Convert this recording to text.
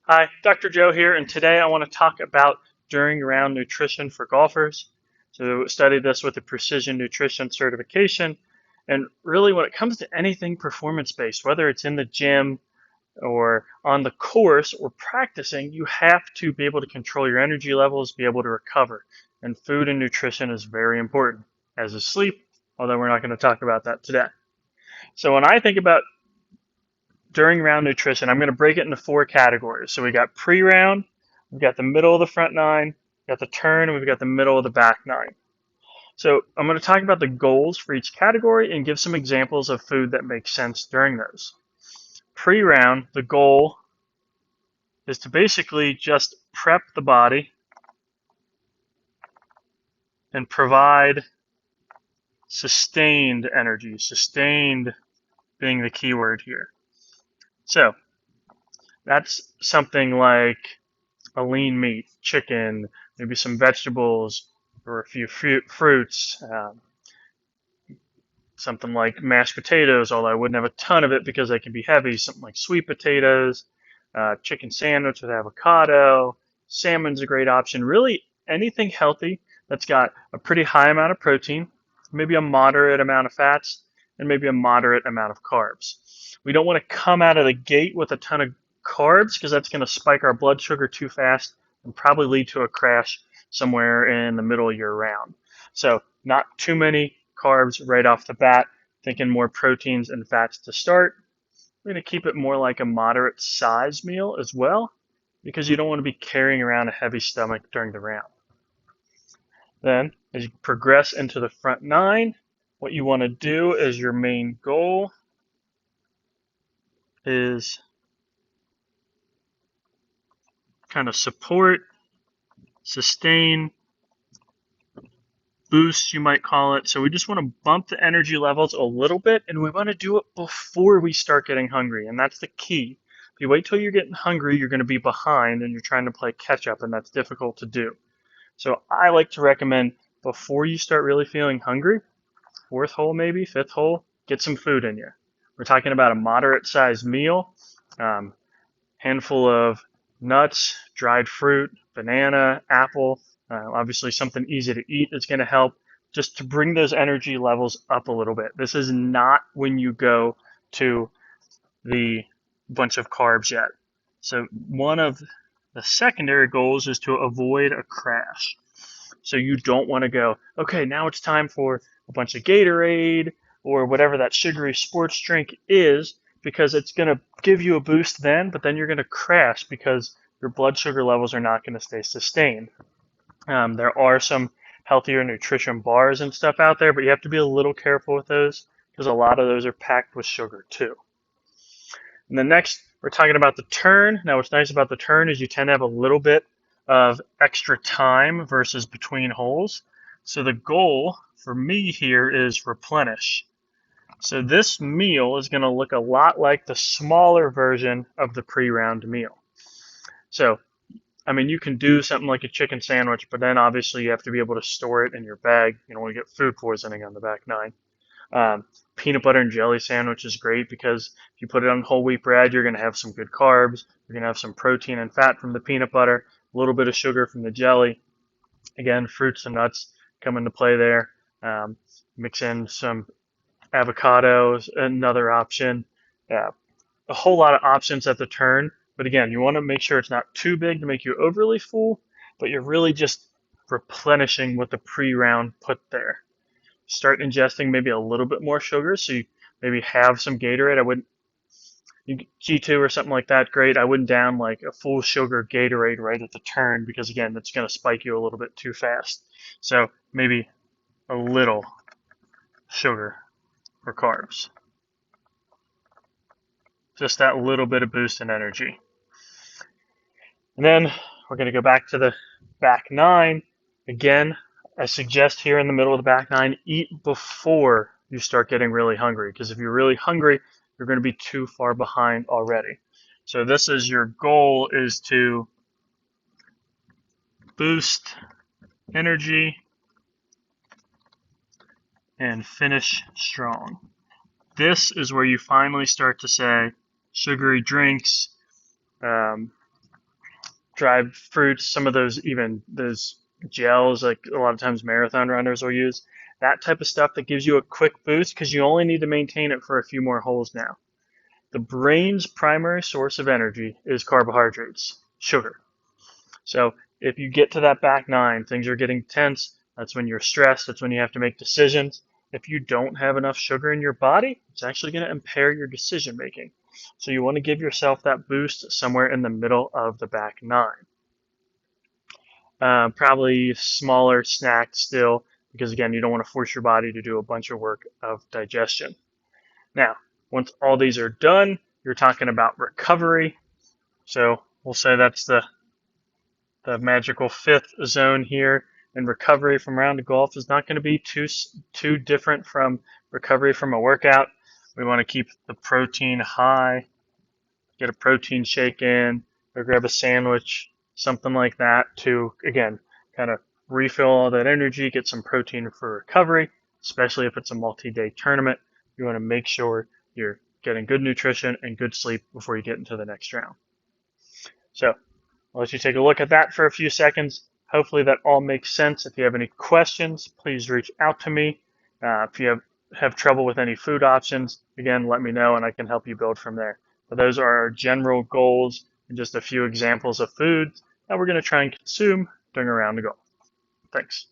Hi, Dr. Joe here, and today I want to talk about during round nutrition for golfers. So, studied this with the Precision Nutrition certification, and really, when it comes to anything performance based, whether it's in the gym or on the course or practicing, you have to be able to control your energy levels, be able to recover. And food and nutrition is very important, as is sleep, although we're not going to talk about that today. So, when I think about during round nutrition, I'm going to break it into four categories. So we got pre-round, we've got the middle of the front nine, we've got the turn, and we've got the middle of the back nine. So I'm going to talk about the goals for each category and give some examples of food that makes sense during those. Pre-round, the goal is to basically just prep the body and provide sustained energy, sustained being the key word here. So that's something like a lean meat, chicken, maybe some vegetables or a few fruits, something like mashed potatoes, although I wouldn't have a ton of it because they can be heavy, something like sweet potatoes, chicken sandwich with avocado, salmon's a great option. Really, anything healthy that's got a pretty high amount of protein, maybe a moderate amount of fats, and maybe a moderate amount of carbs. We don't want to come out of the gate with a ton of carbs because that's going to spike our blood sugar too fast and probably lead to a crash somewhere in the middle of your round. So not too many carbs right off the bat, thinking more proteins and fats to start. We're going to keep it more like a moderate size meal as well because you don't want to be carrying around a heavy stomach during the round. Then as you progress into the front nine, what you want to do as your main goal is kind of support, sustain, boost, you might call it. So we just want to bump the energy levels a little bit, and we want to do it before we start getting hungry, and that's the key. If you wait till you're getting hungry, you're going to be behind, and you're trying to play catch up, and that's difficult to do. So I like to recommend before you start really feeling hungry, fourth hole maybe, fifth hole, get some food in you. We're talking about a moderate sized meal, handful of nuts, dried fruit, banana, apple, obviously something easy to eat that's going to help just to bring those energy levels up a little bit. This is not when you go to the bunch of carbs yet. So one of the secondary goals is to avoid a crash. So you don't want to go, okay, now it's time for a bunch of Gatorade or whatever that sugary sports drink is, because it's going to give you a boost then, but then you're going to crash because your blood sugar levels are not going to stay sustained. There are some healthier nutrition bars and stuff out there, but you have to be a little careful with those because a lot of those are packed with sugar too. And then next, we're talking about the turn. Now, what's nice about the turn is you tend to have a little bit of extra time versus between holes. So the goal for me here is replenish. So this meal is going to look a lot like the smaller version of the pre-round meal. So, I mean, you can do something like a chicken sandwich, but then obviously you have to be able to store it in your bag. You don't want to get food poisoning on the back nine. Peanut butter and jelly sandwich is great because if you put it on whole wheat bread, you're going to have some good carbs. You're going to have some protein and fat from the peanut butter, a little bit of sugar from the jelly. Again, fruits and nuts come into play there. Mix in some avocados, another option. A whole lot of options at the turn. But again, you want to make sure it's not too big to make you overly full, but you're really just replenishing what the pre-round put there. Start ingesting maybe a little bit more sugar, so you maybe have some Gatorade. I wouldn't, G2 or something like that, great. I wouldn't down like a full sugar Gatorade right at the turn because again, that's going to spike you a little bit too fast. So maybe a little sugar or carbs. Just that little bit of boost in energy. And then we're going to go back to the back nine. Again, I suggest here in the middle of the back nine, eat before you start getting really hungry. Because if you're really hungry, you're going to be too far behind already. So this is your goal, is to boost energy and finish strong. This is where you finally start to say sugary drinks, dried fruits, some of those, even those gels, like a lot of times marathon runners will use, that type of stuff that gives you a quick boost because you only need to maintain it for a few more holes now. The brain's primary source of energy is carbohydrates, sugar. So if you get to that back nine, things are getting tense. That's when you're stressed. That's when you have to make decisions. If you don't have enough sugar in your body, it's actually going to impair your decision making. So you want to give yourself that boost somewhere in the middle of the back nine. Probably smaller snack still, because again, you don't want to force your body to do a bunch of work of digestion. Now, once all these are done, you're talking about recovery. So we'll say that's the magical fifth zone here. And recovery from round of golf is not going to be too different from recovery from a workout. We want to keep the protein high, get a protein shake in, or grab a sandwich, something like that to, again, kind of refill all that energy, get some protein for recovery, especially if it's a multi-day tournament. You want to make sure you're getting good nutrition and good sleep before you get into the next round. So I'll let you take a look at that for a few seconds. Hopefully that all makes sense. If you have any questions, please reach out to me. If you have trouble with any food options, again, let me know and I can help you build from there. But those are our general goals and just a few examples of foods that we're going to try and consume during a round of golf. Thanks.